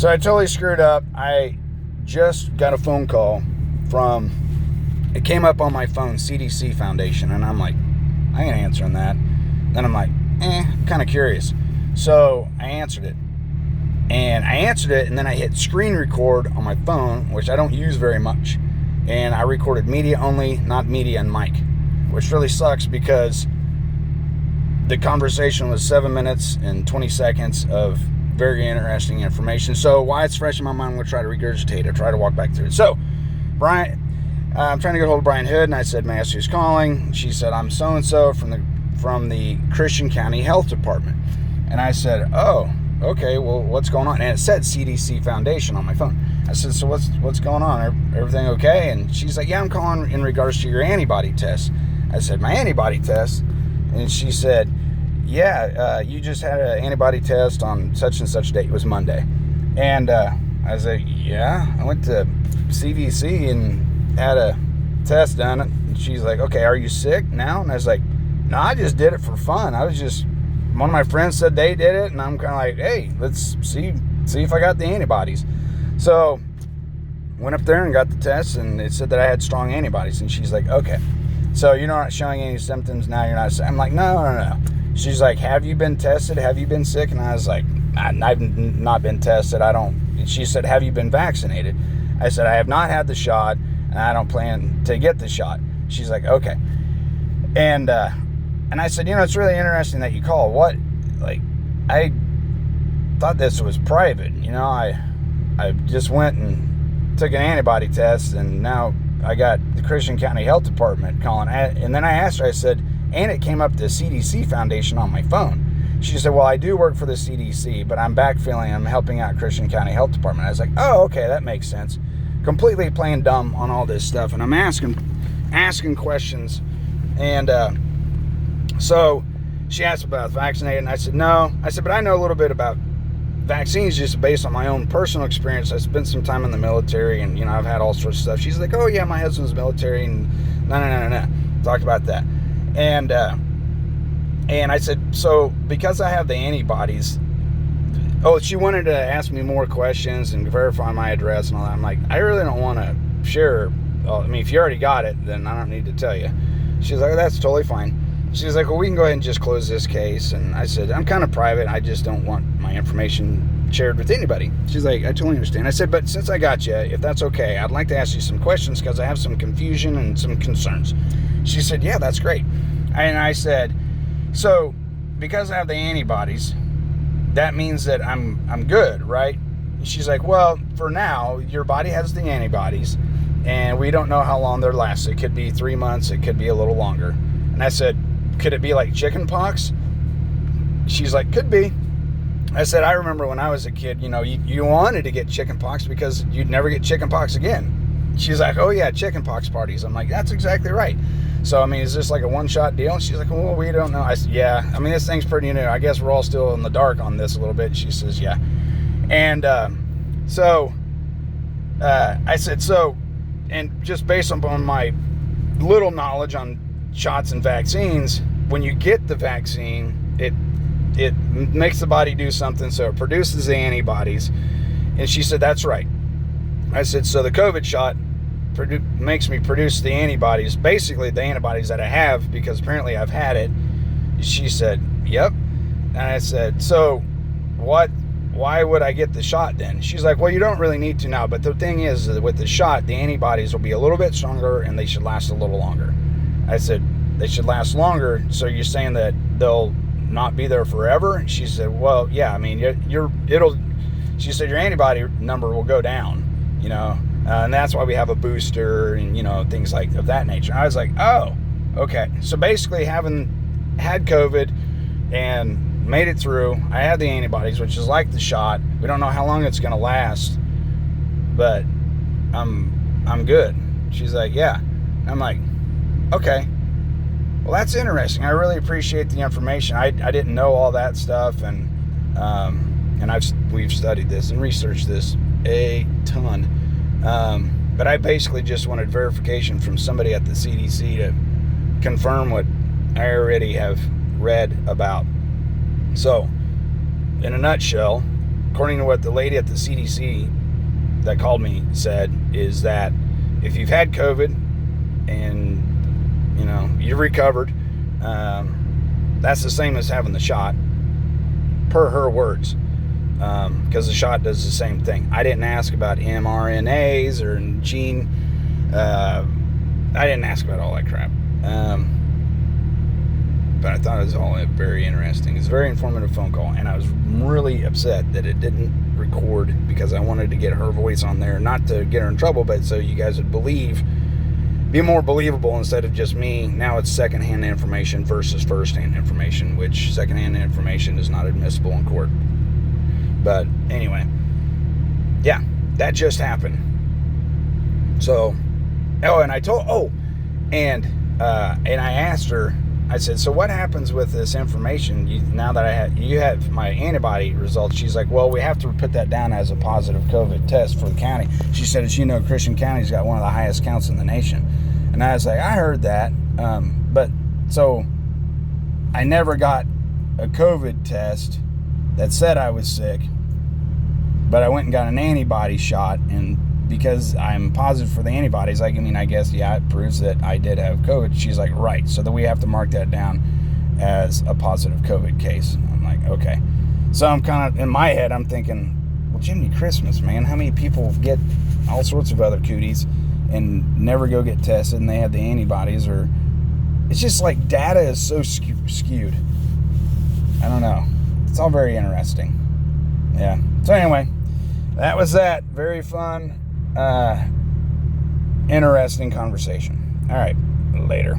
So I totally screwed up. I just got a phone call from, it came up on my phone, CDC Foundation, and I'm like, I ain't answering that. Then I'm like, kind of curious. So I answered it. And then I hit screen record on my phone, which I don't use very much. And I recorded media only, not media and mic, which really sucks because the conversation was 7 minutes and 20 seconds of very interesting information. So why it's fresh in my mind, I'm going to try to regurgitate it, try to walk back through it. So, Brian, I'm trying to get a hold of Brian Hood, and I said, may I ask who's calling? She said, I'm so-and-so from the Christian County Health Department. And I said, oh, okay, well, what's going on? And it said CDC Foundation on my phone. I said, so what's going on? Everything okay? And she's like, yeah, I'm calling in regards to your antibody test. I said, my antibody test? And she said, yeah, you just had an antibody test on such and such date. It was Monday. And I was like, yeah, I went to CDC and had a test done. And she's like, okay, are you sick now? And I was like, no, I just did it for fun. One of my friends said they did it, and I'm kind of like, hey, let's see if I got the antibodies. So went up there and got the test, and it said that I had strong antibodies. And she's like, okay, so you're not showing any symptoms now. You're not. I'm like, no. She's like, have you been tested? Have you been sick? And I was like, I've not been tested. She said, have you been vaccinated? I said, I have not had the shot, and I don't plan to get the shot. She's like, okay. And I said, it's really interesting that you call. I thought this was private. I just went and took an antibody test, and now I got the Christian County Health Department calling. And then I asked her, I said, and it came up the CDC Foundation on my phone. She said, well, I do work for the CDC, but I'm helping out Christian County Health Department. I was like, oh, okay, that makes sense. Completely playing dumb on all this stuff. And I'm asking questions. And so she asked about vaccinated, and I said, no. I said, but I know a little bit about vaccines just based on my own personal experience. I spent some time in the military, and, I've had all sorts of stuff. She's like, oh, yeah, my husband's military, and no. Talked about that. And I said, so because I have the antibodies, she wanted to ask me more questions and verify my address and all that. I'm like, I really don't want to share. If you already got it, then I don't need to tell you. She's like, that's totally fine. She's like, well, we can go ahead and just close this case. And I said, I'm kind of private. I just don't want my information shared with anybody. She's like, I totally understand. I said, but since I got you, if that's okay, I'd like to ask you some questions because I have some confusion and some concerns. She said, yeah, that's great. And I said, so because I have the antibodies, that means that I'm good, right? And she's like, well, for now, your body has the antibodies, and we don't know how long they'll last. It could be 3 months. It could be a little longer. And I said, could it be like chicken pox? She's like, could be. I said, I remember when I was a kid, you wanted to get chicken pox because you'd never get chicken pox again. She's like, oh yeah, chicken pox parties. I'm like, that's exactly right. So, is this like a one-shot deal? And she's like, well, we don't know. I said, yeah. This thing's pretty new. I guess we're all still in the dark on this a little bit. She says, yeah. And I said, and just based on my little knowledge on shots and vaccines, when you get the vaccine, it makes the body do something, so it produces the antibodies. And she said, that's right. I said, so the COVID shot makes me produce the antibodies, basically the antibodies that I have, because apparently I've had it. She said, yep. And I said, so why would I get the shot then? She's like, well, you don't really need to now, but the thing is that with the shot, the antibodies will be a little bit stronger and they should last a little longer. I said, they should last longer, so you're saying that they'll not be there forever? And she said, well, yeah, she said your antibody number will go down, and that's why we have a booster and, things like of that nature. I was like, oh, okay. So basically, having had COVID and made it through, I had the antibodies, which is like the shot. We don't know how long it's going to last, but I'm good. She's like, yeah. I'm like, okay. Well, that's interesting. I really appreciate the information. I didn't know all that stuff, and we've studied this and researched this a ton. But I basically just wanted verification from somebody at the CDC to confirm what I already have read about. So, in a nutshell, according to what the lady at the CDC that called me said, is that if you've had COVID and you've recovered, that's the same as having the shot, per her words, because the shot does the same thing. I didn't ask about mRNAs or gene. I didn't ask about all that crap. But I thought it was all very interesting. It's a very informative phone call, and I was really upset that it didn't record, because I wanted to get her voice on there, not to get her in trouble, but so you guys would be more believable instead of just me. Now it's secondhand information versus firsthand information, which secondhand information is not admissible in court. But anyway, yeah, that just happened. So, and I asked her, I said, so what happens with this information now that you have my antibody results? She's like, well, we have to put that down as a positive COVID test for the county. She said, as you know, Christian County's got one of the highest counts in the nation. And I was like, I heard that. But so I never got a COVID test that said I was sick, but I went and got an antibody shot, and because I'm positive for the antibodies, I guess, yeah, it proves that I did have COVID. She's like, right, so then we have to mark that down as a positive COVID case. I'm like, okay. So I'm kind of, in my head, I'm thinking, well, Jiminy Christmas, man, how many people get all sorts of other cooties and never go get tested, and they have the antibodies? Or it's just like data is so skewed. I don't know. It's all very interesting. Yeah. So anyway, that was that. Very fun, interesting conversation. All right, later.